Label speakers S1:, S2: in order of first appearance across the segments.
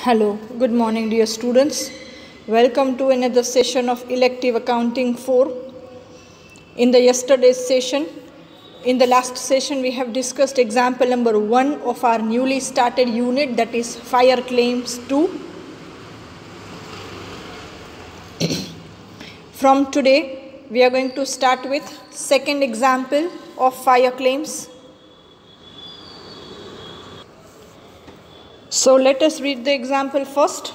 S1: Hello, good morning dear students. Welcome to another session of elective accounting 4. In the yesterday's session, in the last session we have discussed example number 1 of our newly started unit, that is fire claims 2. From today we are going to start with second example of fire claims. So let us read the example first.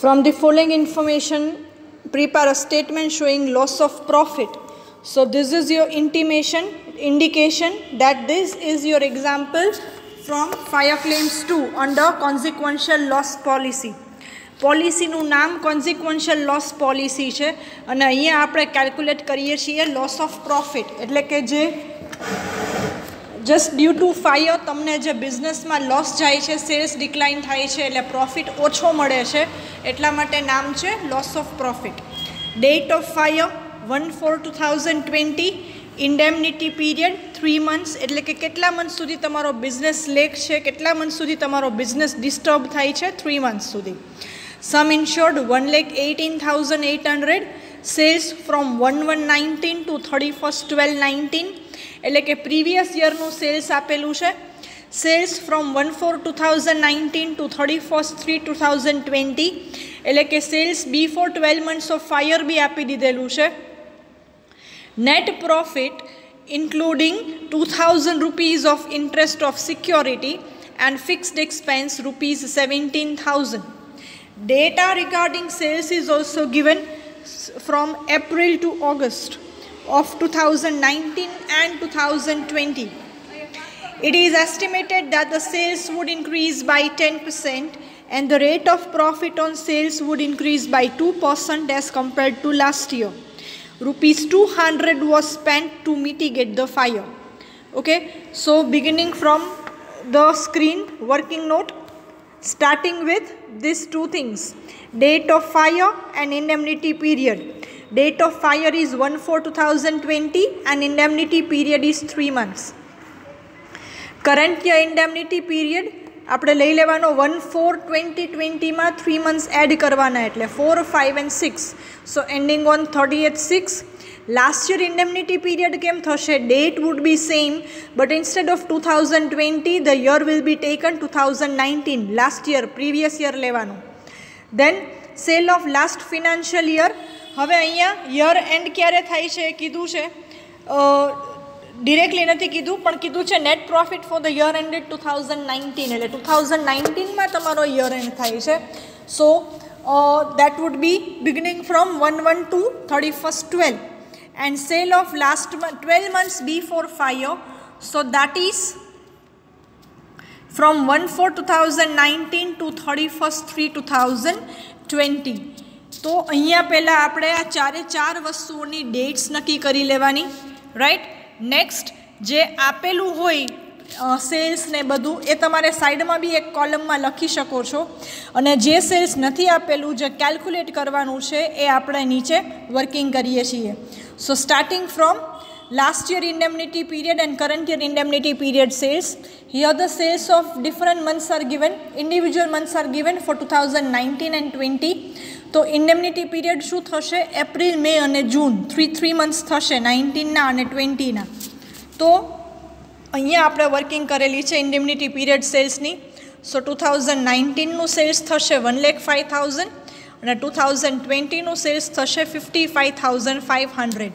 S1: From the following information, prepare a statement showing loss of profit. So this is your indication that this is your example from fire claims 2 under consequential loss policy. પોલિસીનું નામ કોન્સિક્વન્શિયલ loss policy છે અને અહીંયા આપણે calculate કરીએ છીએ loss of profit, એટલે કે જે જસ્ટ ડ્યુ ટુ ફાયર તમને જે બિઝનેસમાં લોસ જાય છે, સેલ્સ ડિક્લાઇન થાય છે એટલે પ્રોફિટ ઓછો મળે છે, એટલા માટે નામ છે loss of profit. Date of fire 1/4/2020. Indemnity period 3 months, એટલે કે કેટલા મંથ સુધી તમારો બિઝનેસ લેક છે, કેટલા મંથ સુધી તમારો બિઝનેસ ડિસ્ટર્બ થાય છે, 3 months સુધી. Sum insured 1,18,800. Sales from 1/1/19 to 31/12/19, એટલે કે પ્રીવિયસ યરનું સેલ્સ આપેલું છે. સેલ્સ ફ્રોમ 1/4/2019 to 31/3/2020, એટલે કે sales before 12 months of fire B આપી દીધેલું છે. Net profit including 2,000 rupees of interest of security and fixed expense rupees 17,000. Data regarding sales is also given from April to August of 2019 and 2020. It is estimated that the sales would increase by 10% and the rate of profit on sales would increase by 2% as compared to last year. Rupees 200 was spent to mitigate the fire. Okay, so beginning from the screen, working note, starting with these two things, date of fire and indemnity period. Date of fire is 1/4/2020 and indemnity period is 3 months. Current year indemnity period આપણે લઈ લેવાનો 1/4/2020 માં 3 months add કરવાના, એટલે 4, 5 and 6. So ending on 30/6. Last year indemnity period કેમ થશે? Date would be same, but instead of 2020 the year will be taken 2019, last year, previous year લેવાનું. Then sale of last financial year. હવે અહીંયા year and ક્યારે થાય છે એ કીધું છે, ડિરેક્ટલી નથી કીધું, પણ કીધું છે net profit for the year ended 2019, એટલે 2019માં તમારો યર એન્ડ થાય છે. સો that would be beginning from 1/1 to 31/12, and sale of last 12 months before fire, so that is from 1/4/2019 to 31/3/2020. તો અહીંયા પહેલાં આપણે આ ચારે ચાર વસ્તુઓની ડેટ્સ નક્કી કરી લેવાની, રાઈટ. નેક્સ્ટ જે આપેલું હોય સેલ્સ ને બધું એ તમારે સાઈડમાં બી એક કોલમમાં લખી શકો છો, અને જે સેલ્સ નથી આપેલું, જે કેલ્ક્યુલેટ કરવાનું છે એ આપણે નીચે વર્કિંગ કરીએ છીએ. So starting from last year indemnity period and current year indemnity period sales. Here the sales of different months are given, individual months are given for 2019 and 20. તો ઇન્ડેમનિટી પીરિયડ શું થશે? એપ્રિલ, મે અને જૂન, 3 months થશે, 19ના અને 20ના. તો અહીંયા આપણે વર્કિંગ કરેલી છે ઇન્ડેમનિટી પીરિયડ સેલ્સની. સો 2019નું સેલ્સ થશે 1,05,000 અને 2020નું સેલ્સ થશે 55,500.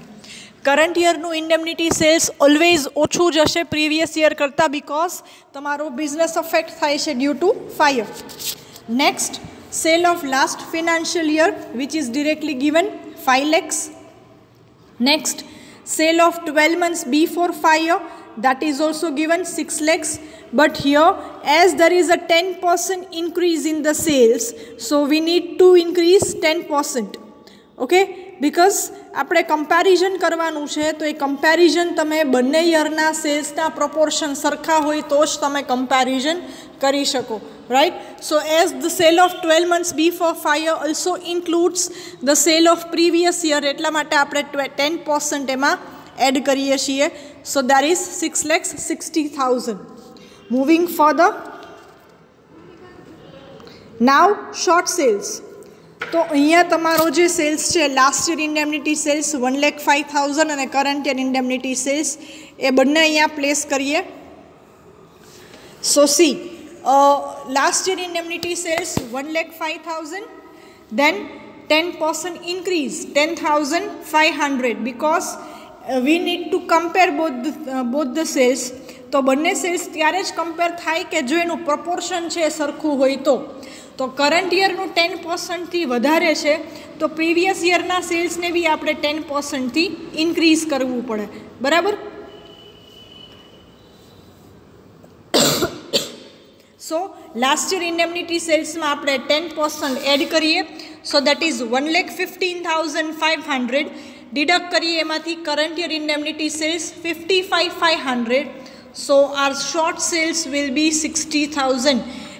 S1: કરંટ યરનું ઇન્ડેમનિટી સેલ્સ ઓલવેઝ ઓછું જશે પ્રીવિયસ યર કરતાં, બિકોઝ તમારો બિઝનેસ અફેક્ટ થાય છે due to fire. Next, sale of last financial year which is directly given 5 lakhs. Next, sale of 12 months before fire, that is also given 6 lakhs, but here as there is a 10% increase in the sales, so we need to increase 10%. okay, because આપણે comparison કરવાનું છે, તો એ comparison તમે બંને યરના સેલ્સના proportion સરખા હોય તો જ તમે કમ્પેરિઝન કરી શકો, right? So as the sale of 12 months before fire also includes the sale of previous year, એટલા માટે આપણે 10% એમાં એડ કરીએ છીએ. So that is 6,60,000. Moving further, now short sales, તો અહીંયા તમારો જે સેલ્સ છે લાસ્ટ યર ઇન્ડેમનિટી સેલ્સ 1,05,000 અને કરંટ યર ઇન્ડેમનિટી સેલ્સ એ બંને અહીંયા પ્લેસ કરીએ. So see last year indemnity sales 1,05,000, then 10% increase 10,500 because we need to compare both the sales. તો બંને સેલ્સ ત્યારે જ કમ્પેર થાય કે જો એનું પ્રપોર્શન છે એ સરખું હોય તો કરંટ યરનું 10%થી વધારે છે તો પ્રીવિયસ યરના સેલ્સને બી આપણે 10%થી ઇન્ક્રીઝ કરવું પડે, બરાબર. સો લાસ્ટ યર ઇન્ડેમનિટી સેલ્સમાં આપણે 10% એડ કરીએ, સો દેટ ઇઝ 1,15,500. ડિડક્ટ કરીએ એમાંથી current year indemnity sales 55,500. So our short sales will be 60,000.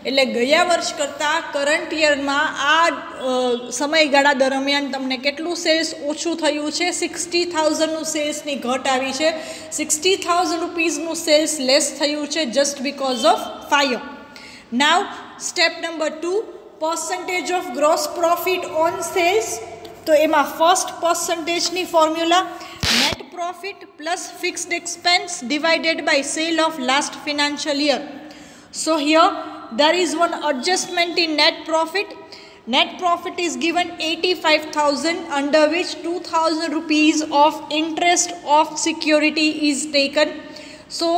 S1: એટલે ગયા વર્ષ કરતાં કરંટ યરમાં આ સમયગાળા દરમિયાન તમને કેટલું સેલ્સ ઓછું થયું છે? 60,000નું સેલ્સની ઘટ આવી છે. 60,000 રૂપીઝનું સેલ્સ લેસ થયું છે just because of fire. Now step number 2, percentage of gross profit on sales. તો એમાં ફર્સ્ટ પર્સન્ટેજની formula net profit plus fixed expense divided by sale of last financial year. So here there is one adjustment in net profit. Net profit is given 85,000, under which 2,000 rupees of interest of security is taken. So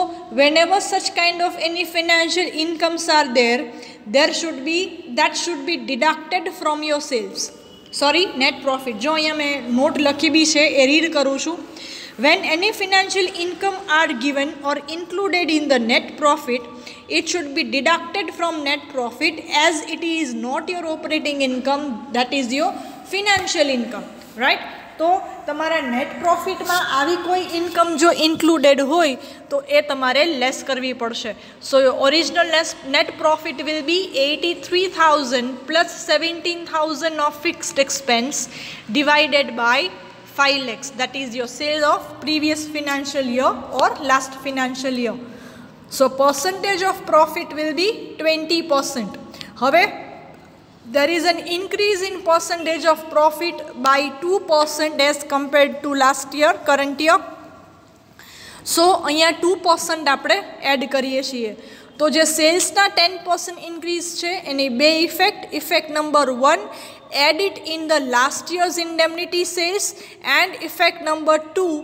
S1: whenever such kind of any financial incomes are there, that should be deducted from your sales. Sorry, net profit. જો અહીંયા મેં not લખી બી છે A read કરું છું. When any financial income are given or included in the net profit, it should be deducted from net profit as it is not your operating income, that is your financial income, right? તો તમારા net પ્રોફિટમાં આવી કોઈ income જો included હોય તો એ તમારે less કરવી પડશે. So original net profit will be 83,000 plus 17,000 of fixed expense divided by 5 lakhs, that is your sale of previous financial year or last financial year. So percentage of profit will be 20%. હવે there is an increase in percentage of profit by 2% as compared to last year, current year. So અહીંયા 2% આપણે add કરીએ છીએ. તો જે સેલ્સના 10% increase છે એની બે effect number 1, add it in the last year's indemnity sales, and effect number 2,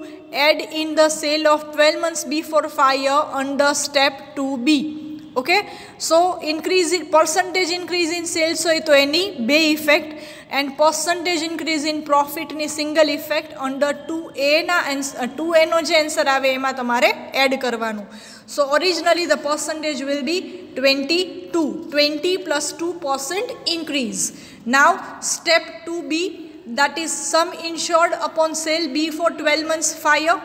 S1: add in the sale of 12 months before fire under step 2B. Okay, so percentage increase in sales હોય તો એની બે effect, and percentage increase in profit ની single effect અંદર 2A નો જે answer આવે એમાં તમારે add કરવાનું. So originally the percentage will be 20 plus 2% increase. Now step 2B, that is sum insured upon sale before 12 months fire.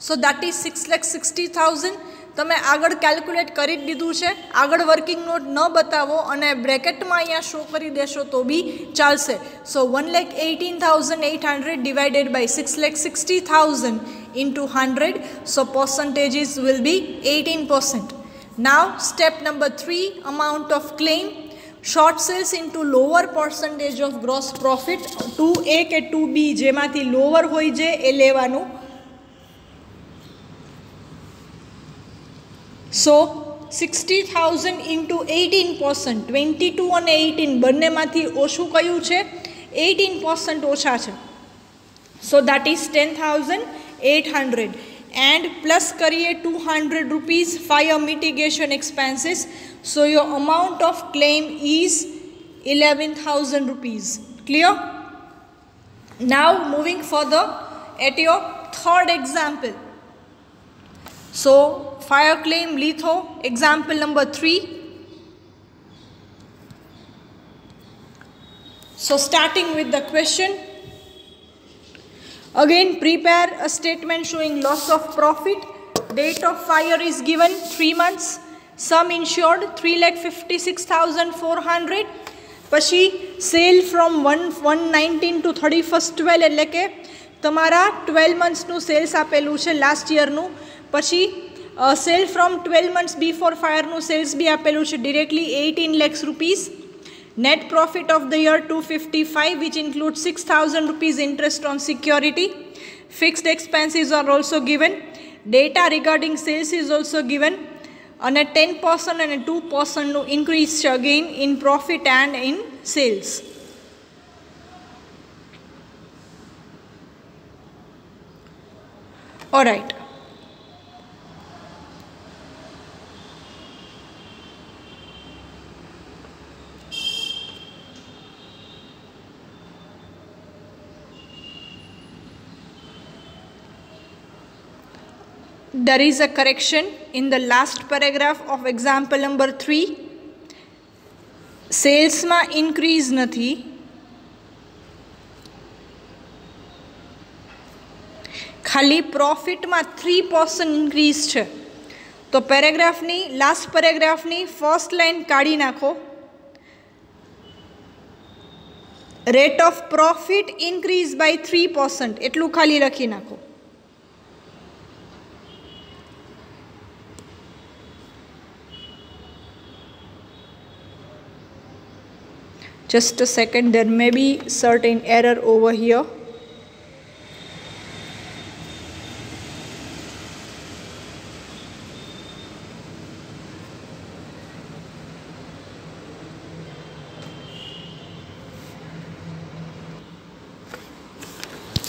S1: So that is 6,60,000. તમે આગળ calculate કરી જ દીધું છે. આગળ વર્કિંગ નોટ ન બતાવો અને બ્રેકેટમાં અહીંયા શો કરી દેશો તો બી ચાલશે. સો 1,18,800 divided by 6,60,000 into 100. So percentages will be 18%. Now step number 3, amount of claim. Short sales into lower percentage of gross profit. 2A કે 2B જેમાંથી લોઅર હોય છે એ લેવાનું. So 60,000 into 18%, 22 અને 18 બંનેમાંથી ઓછું કયું છે? 18% ઓછા છે. So that is 10,800, and plus કરીએ 200 rupees fire mitigation expenses. So your amount of claim is 11,000 rupees. Clear? Now moving further at your third example. So fire claim litho, example number 3. So starting with the question, again prepare a statement showing loss of profit. Date of fire is given 3 months. Sum insured 3,56,400. પછી sale from 1/19 to 31/12 એટલે કે તમારા 12 મંથ્સનું cells આપેલું છે last યરનું. પછી sale from 12 months before ફાયરનું sales B આપેલું છે directly 18 lakhs rupees. Net profit of the year 255, which includes 6,000 rupees interest on security. Fixed expenses are also given. Data regarding sales is also given. And a 10% and a 2% increase again in profit and in sales. All right. There is a correction in the last paragraph of example number 3. Sales ma increase nathi, खाली profit में 3% increase है. तो paragraph नी last paragraph नी first line काढ़ी नाखो. Rate of profit increase by 3% एटलू खाली लखी नाखो. Just a second, there may be certain error over here.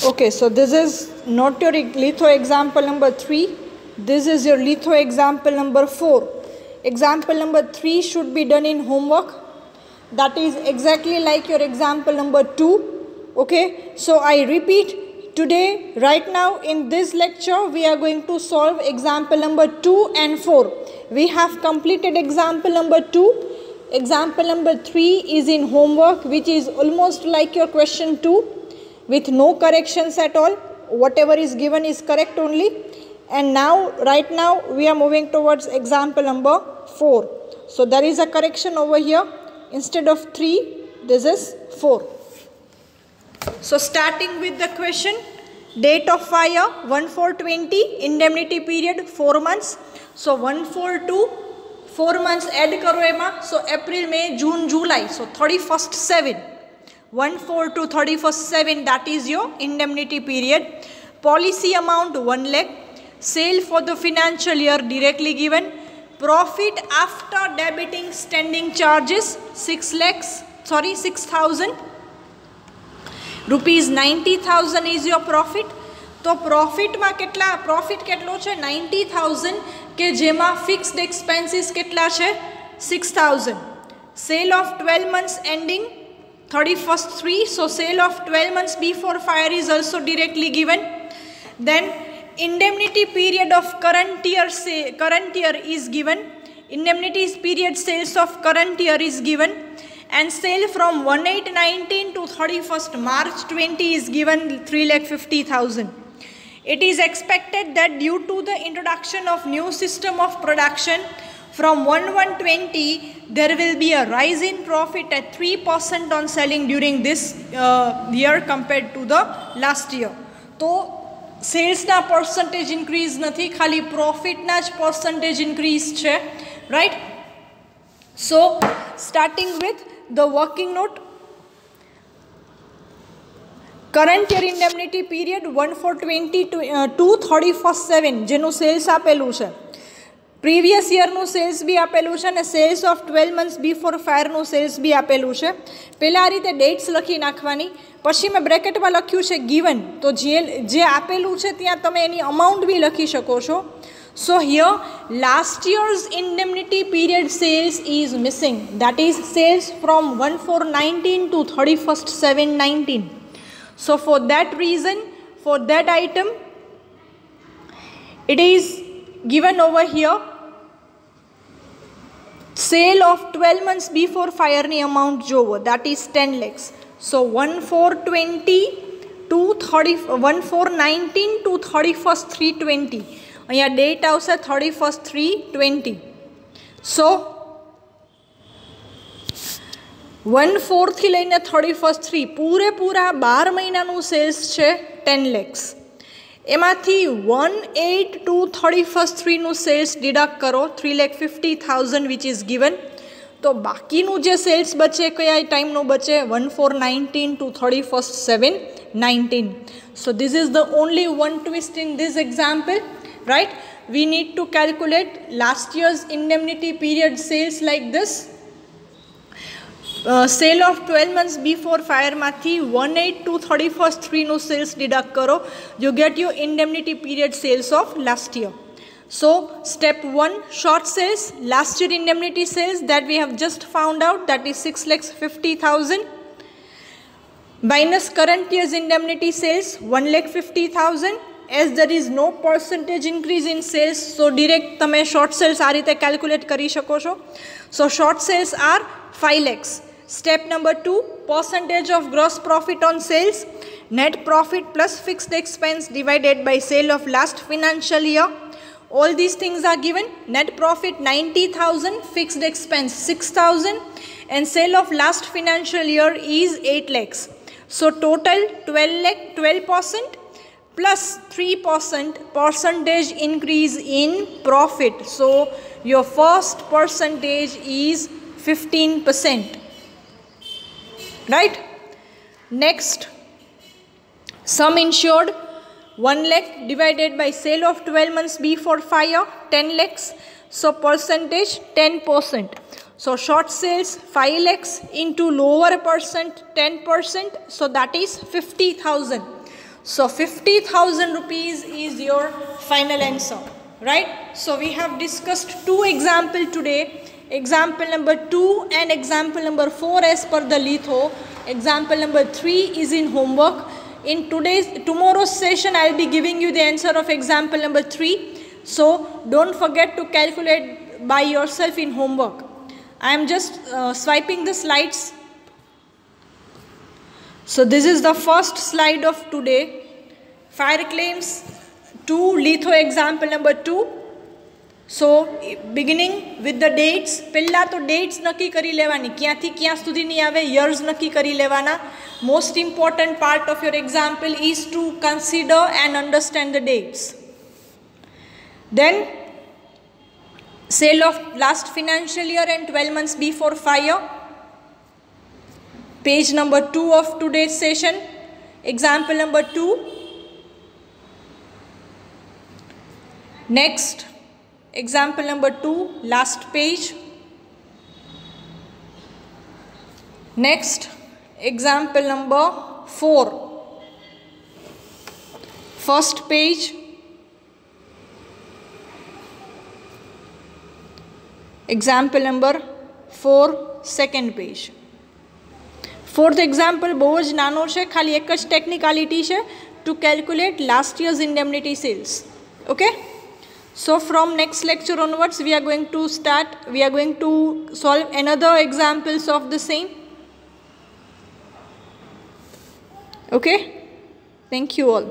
S1: Okay, so this is not your litho example number 3. This is your litho example number 4. Example number 3 should be done in homework. That is exactly like your example number 2. Okay, so I repeat, today, right now in this lecture, we are going to solve example number 2 and 4. We have completed example number 2. Example number 3 is in homework, which is almost like your question 2 with no corrections at all. Whatever is given is correct only. And now, right now, we are moving towards example number 4. So there is a correction over here. Instead of 3, this is 4. So starting with the question, date of fire 1/4/20, indemnity period 4 months. So 1/4 4 months add karo ema. So April, May, June, July. So 31st 7. 1/4 to 31st 7, that is your indemnity period. Policy amount 1 lakh. Sale for the financial year directly given. Profit after debiting standing charges 6,000 rupees. 90,000 is your profit. तो profit में કેટલા profit કેટલો છે 90,000 કે જેમાં fixed expenses કેટલા છે 6,000. Sale of 12 months ending 31st 3. So sale of 12 months before fire is also directly given. Then indemnity period of current year is given. Indemnity period sales of current year is given. And sale from 1/8/19 to 31st March 20 is given 3,50,000. It is expected that due to the introduction of new system of production from 1/1/20, there will be a rise in profit at 3% on selling during this year compared to the last year. So sales ना percentage increase नहीं, खाली profit ना percentage increase है. Right. So starting with the working note. Current year indemnity period 1/4/20 to 31st 7 જેનું cells આપેલું છે. Previous યરનું cells B આપેલું છે અને સેલ્સ ઓફ 12 મંથ્સ બિફોર ફાયરનું સેલ્સ બી આપેલું છે. પહેલાં આ રીતે ડેટ્સ લખી નાખવાની. પછી મેં બ્રેકેટમાં લખ્યું છે ગિવન. તો જે આપેલું છે ત્યાં તમે એની અમાઉન્ટ બી લખી શકો છો. So here last years indemnity period sales is missing. That is sales from 1/4/19 to 31st 7/19. So for that reason, for that item, it is given over here sale of 12 months before fire ni amount jovo, that is 10 lakhs. So 1/4/20 to 1/4/19 to 31st 3/20. અહીંયા date આવશે 31st 3/20. So 1/4 થી લઈને 31st 3 પૂરેપૂરા 12 મહિનાનું cells છે 10 lakhs. એમાંથી 1/8 to 31st 3 નું cells deduct કરો 3,50,000 which is given. तो बाकीનું જે સેલ્સ બચે કયા ટાઈમનું બચે 1419 to 31/7/19. So this is the only one twist in this example, right? We need to calculate last year's indemnity period sales like this. Sale of 12 months before fire माथी 18 to 31/3 નું sales deduct करो, you get your indemnity period sales of last year. So step 1, short sales, last year indemnity sales that we have just found out, that is 6,50,000 minus current year's indemnity sales 1,50,000. As there is no percentage increase in sales, so direct તમે short sales આ રીતે calculate કરી શકો છો. So short sales are 5 lakhs. Step number 2, percentage of gross profit on sales, net profit plus fixed expense divided by sale of last financial year. All these things are given. Net profit 90,000, fixed expense 6,000, and sale of last financial year is 8 lakhs. So total 12% plus 3% percentage increase in profit. So your first percentage is 15%. Right? Next, sum insured 1 lakh divided by sale of 12 months before fire 10 lakhs. So percentage 10%. So short sales 5 lakhs into lower percent 10%. So that is 50,000. So 50,000 rupees is your final answer. Right? So we have discussed 2 examples today. Example number 2 and example number 4 as per the litho. Example number 3 is in homework. In tomorrow's session I will be giving you the answer of example number 3. So don't forget to calculate by yourself in homework. I am just swiping the slides. So this is the first slide of today. Fire claims 2, litho example number 2. So beginning with the dates, પહેલા તો dates નક્કી કરી લેવાની, ક્યાંથી ક્યાં સુધીની આવે, years નક્કી કરી લેવાના. Most important part of your example is to consider and understand the dates. Then sale of last financial year and 12 months before fire, page number 2 of today's session, example number 2. Next, example number 2, last page. Next, example number 4, first page. Example number 4, second page. Fourth example બહુ જ નાનો છે, ખાલી એક જ ટેકનિકાલિટી છે, to calculate last year's indemnity sales. Okay? So from next lecture onwards we are going to solve another examples of the same. Okay? Thank you all.